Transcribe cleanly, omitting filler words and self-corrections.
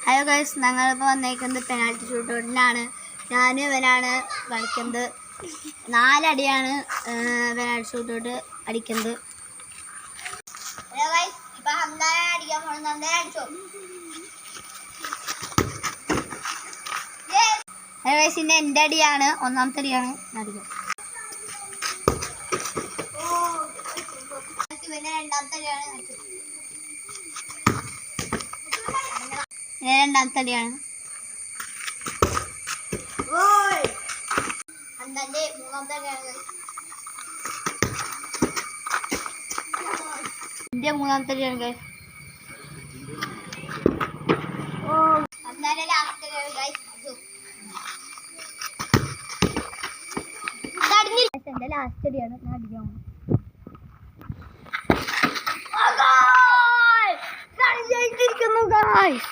Hello guys, ഞങ്ങളിപ്പോൾ വന്നേക്കുന്നത് penalty ഷൂട്ടൗട്ടിനാണ്. ഞാൻ ഇവനാണ് കളിക്കുന്നത്. 4 അടിയാണ് പെനാൽറ്റി ഷൂട്ടൗട്ട് അടിക്കുന്നത്. ഹലോ ഗൈസ്, ഇപ്പം ഹംദാനെ അടിക്കാൻ പോകണം. ഹംദാനെ അടിച്ചോ. ഹലോ ഗൈസ്, ഇന്ന് എൻ്റെ അടിയാണ്, 1ാമത്തെ അടിയാണ് അടിക്കുക. പിന്നെ 2ാമത്തെ അടിയാണ് അടിച്ചത്. 2ാമത്തെ അടിയാണ്. ഹംദാന്റെ 3ാമത്തെ അടിയാണ്. എൻ്റെ 3ാമത്തെ അടിയാണ് ഗൈസ്. ഹംദാന്റെ ലാസ്റ്റ് അടിയാണ് ഗൈസ്. എൻ്റെ ലാസ്റ്റ് അടിയാണ് ഞാൻ അടിക്കാൻ പോകുന്നത്. ജയിച്ചിരിക്കുന്നു ഗൈസ്.